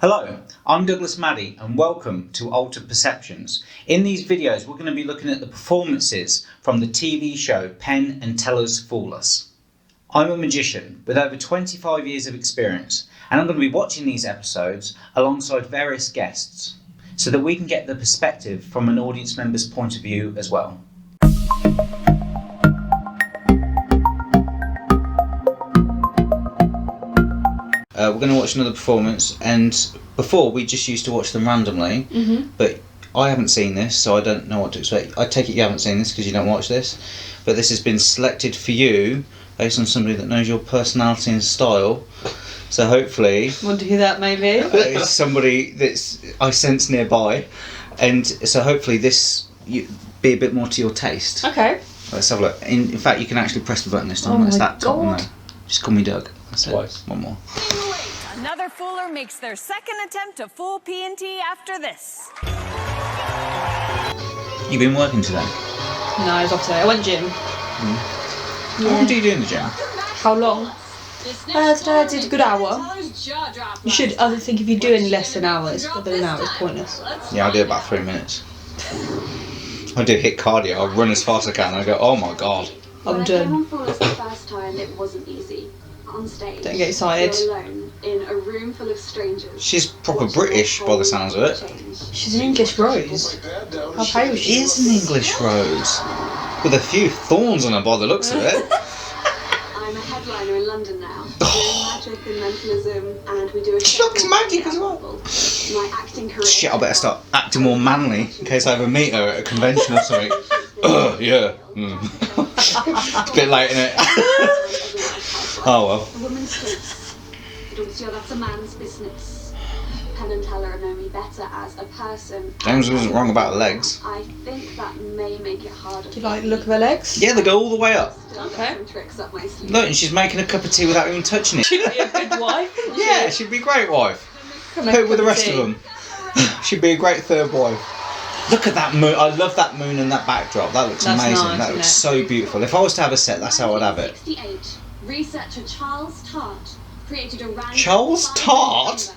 Hello, I'm Douglas Maddy and welcome to Altered Perceptions. In these videos we're going to be looking at the performances from the TV show Penn and Teller's Fool Us. I'm a magician with over 25 years of experience and I'm going to be watching these episodes alongside various guests so that we can get the perspective from an audience member's point of view as well. We're going to watch another performance, and before we just used to watch them randomly, but I haven't seen this, so I don't know what to expect. I take it you haven't seen this because you don't watch this, but this has been selected for you based on somebody that knows your personality and style, so hopefully... Want to hear that maybe? It's somebody that's I sense nearby, and so hopefully this be a bit more to your taste. Okay. Let's have a look. In fact, you can actually press the button this time. That's that top one there. Just call me Doug. That's it. Twice. One more. Another fooler makes their second attempt to fool P&T after this. You been working today? No, I was off today. I went gym. How long do you do in the gym? How long? Today I did a good hour. You should, I think if you do any less than hours, within an hour is pointless. Yeah, I do about 3 minutes. I do hit cardio. I run as fast as I can. I go, oh my god. I'm done. The first time it wasn't easy. On stage, Don't get excited. alone in a room full of strangers. She's proper British by the sounds of it. She's an English rose. How pale is She she? is an English rose. With a few thorns on her by the looks of it. I'm a headliner in London now. Doing magic and mentalism, and we do a She looks magic as well. My acting career. Shit, I better start acting more manly in case I ever meet her at a convention or something. Yeah. It's a bit late, isn't it? Oh well. A woman's face. But that's a man's business. Penn and Teller know me better as a person. James wasn't wrong about her legs. I think that may make it harder. Do you like the look of her legs? Yeah, they go all the way up. Okay. Some tricks up my sleeve. Look, and she's making a cup of tea without even touching it. She'd be a good wife. Yeah, she'd be a great wife. Put it with the rest of them. She'd be a great third wife. Look at that moon. I love that moon and that backdrop. That looks That's amazing. nice, That looks isn't so beautiful. If I was to have a set, that's how I'd have it. 1968, researcher Charles Tart created a random... Charles Tart?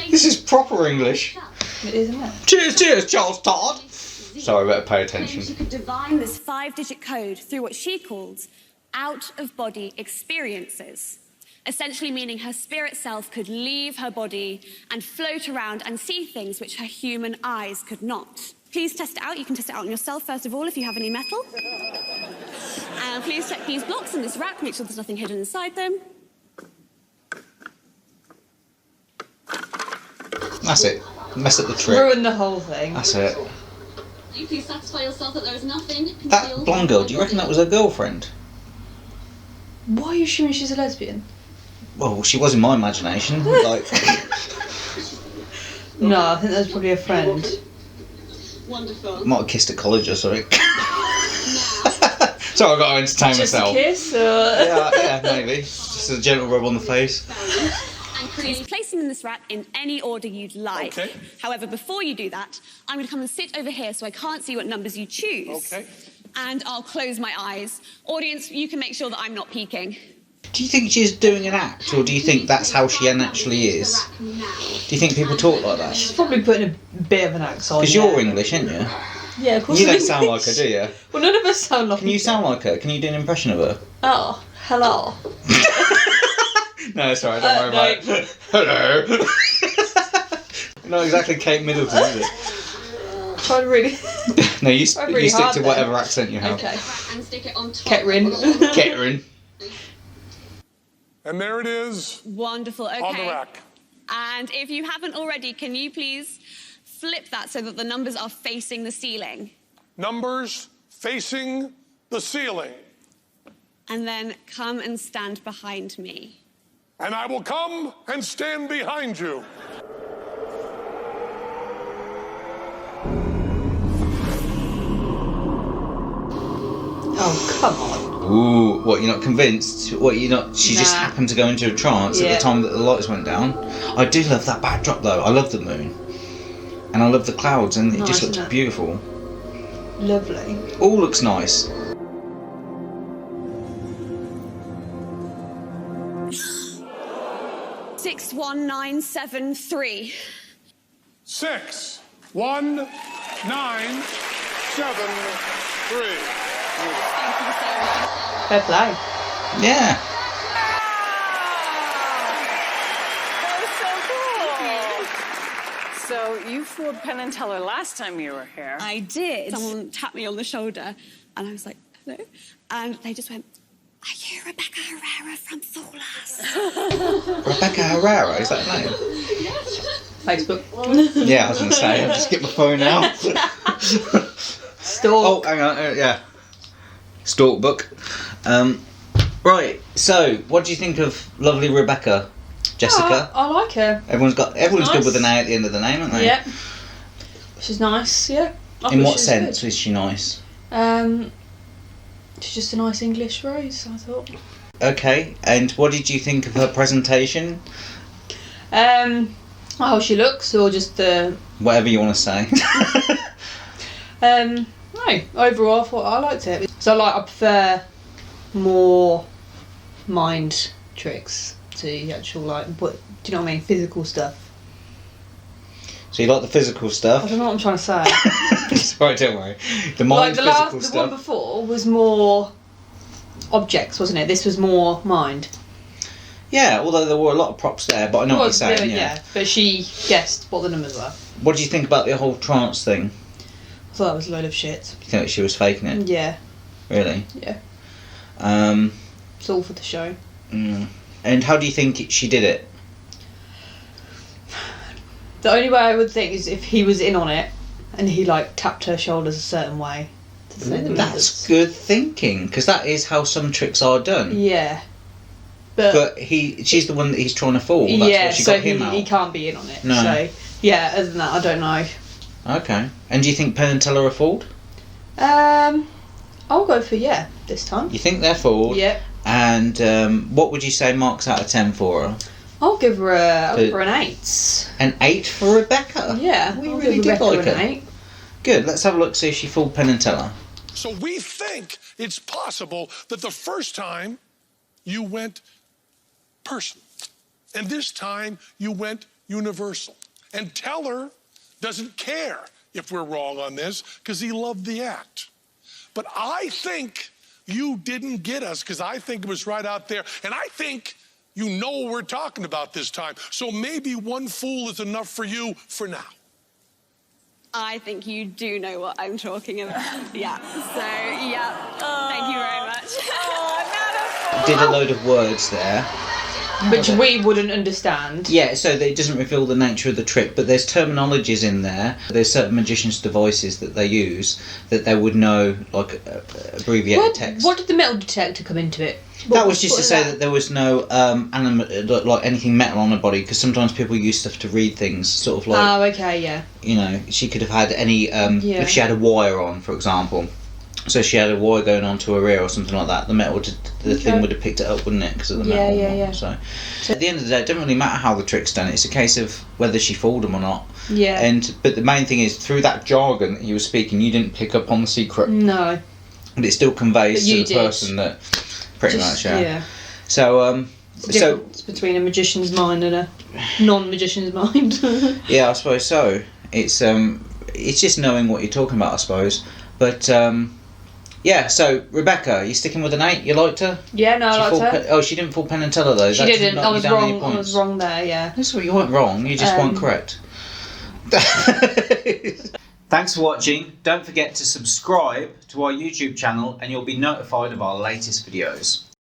This is proper English. It is, isn't it? Cheers, cheers, Charles Tart. Sorry, I better pay attention. She could divine This 5-digit code through what she calls out-of-body experiences. Essentially meaning her spirit self could leave her body and float around and see things which her human eyes could not. Please test it out. You can test it out on yourself first of all if you have any metal. And please check these blocks in this rack, make sure there's nothing hidden inside them. That's it. Mess up the trick. Ruin the whole thing. That's it. You please satisfy yourself that there is nothing That concealed blonde girl, do you reckon that was her girlfriend? Why are you assuming she's a lesbian? Well, she was in my imagination. Like, No, I think that's probably a friend. Wonderful. might have kissed at college or something. So I've got to entertain Just myself. a kiss, or... Yeah, maybe. Just a gentle rub on the face. And please place them in this rack in any order you'd like. Okay. However, before you do that, I'm going to come and sit over here so I can't see what numbers you choose. Okay. And I'll close my eyes. Audience, you can make sure that I'm not peeking. Do you think she's doing an act, or do you think that's how she actually is? Do you think people talk like that? She's probably putting a bit of an axe on. Because you're English, aren't you? Yeah, of course. You I'm don't sound like English. her, do you? Well, none of us sound like Can you sound like her? Can you do an impression of her? Oh, hello. No, it's alright, don't worry about it. Hello. Not exactly Kate Middleton, is it? Try to really... No, you really stick hard to then. whatever accent you have. Okay. And stick it on top. Kettering. Kettering. And there it is Wonderful, okay. on the rack. And if you haven't already, can you please flip that so that the numbers are facing the ceiling? Numbers facing the ceiling. And then come and stand behind me. And I will come and stand behind you. Oh, come on. Ooh, what, you're not convinced? What, you're not... She just Nah. happened to go into a trance at Yeah. the time that the lights went down. I do love that backdrop, though. I love the moon. And I love the clouds, and it Nice, just looks isn't it? beautiful. Lovely. All looks nice. 6-1 1973. 6, 1, 9, 7, 3. Thank you so much. Fair play. Yeah. So you fooled Penn and Teller last time you were here. I did. Someone tapped me on the shoulder, and I was like, hello. And they just went, are you Rebecca Herrera from Fool Us? Rebecca Herrera, is that her name? Facebook. Yeah, I was going to say, I'll just get my phone out. Stalk. Oh, hang on, yeah. Stalk book. Right, so, what do you think of lovely Rebecca? Jessica? I like her. Everyone's nice. good with an A at the end of the name, aren't they? Yeah. She's nice, yeah. In what sense is she nice? She's just a nice English rose, I thought. Okay, and what did you think of her presentation? How she looks, or just the... Whatever you want to say. No, overall I thought I liked it. So I prefer more mind tricks to the actual, like, what, do you know what I mean, physical stuff. So you like the physical I stuff? don't know what I'm trying to say. Sorry, don't worry. The mind physical stuff. The one before was more objects, wasn't it? This was more mind. Yeah, although there were a lot of props there, but I know what you're saying, yeah. But she guessed what the numbers were. What do you think about the whole trance thing? I thought that was a load of shit. You think she was faking it? Yeah. Really? Yeah. It's all for the show. And how do you think she did it? The only way I would think is if he was in on it and he, like, tapped her shoulders a certain way to say the numbers. That's good thinking, because that is how some tricks are done. Yeah. But she's the one that he's trying to fool. That's yeah, why she so got him out. He can't be in on it. No. So, yeah, other than that, I don't know. Okay. And do you think Penn and Teller are fooled? I'll go for yeah this time. You think they're fooled? Yeah. And what would you say marks out of 10 for her? I'll give her an 8. An 8 for Rebecca? Yeah. We I'll really give did Rebecca like an her. 8. Good. Let's have a look, see if she fooled Penn and Teller. So we think it's possible that the first time you went person, and this time you went universal. And Teller doesn't care if we're wrong on this because he loved the act. But I think you didn't get us because I think it was right out there. And I think you know what we're talking about this time. So maybe one fool is enough for you for now. I think you do know what I'm talking about. Yeah. So, yeah. Thank you very much. Did a load of words there. Which we wouldn't understand. Yeah, so it doesn't reveal the nature of the trick, but there's terminologies in there. There's certain magicians' devices that they use that they would know, like abbreviated text. What did the metal detector come into it? That was just to say that there was no like anything metal on her body, because sometimes people use stuff to read things, sort of like. Oh, okay, yeah. You know, she could have had any if she had a wire on, for example. So she had a wire going onto her ear or something like that. The metal, the thing would have picked it up, wouldn't it? Because of the metal. Yeah. So at the end of the day, it doesn't really matter how the trick's done. It's a case of whether she fooled them or not. Yeah. But the main thing is, through that jargon that he was speaking, you didn't pick up on the secret. No. But it still conveys to the person that, pretty much, yeah. So it's the difference between a magician's mind and a non-magician's mind. Yeah, I suppose so. It's just knowing what you're talking about, I suppose. But yeah, so Rebecca, are you sticking with an 8? You liked her? Yeah, no, I liked her. She didn't fool Penn and Teller though. She didn't. I was wrong. I was wrong there. Yeah. That's what you weren't wrong. You just weren't correct. Thanks for watching. Don't forget to subscribe to our YouTube channel, and you'll be notified of our latest videos.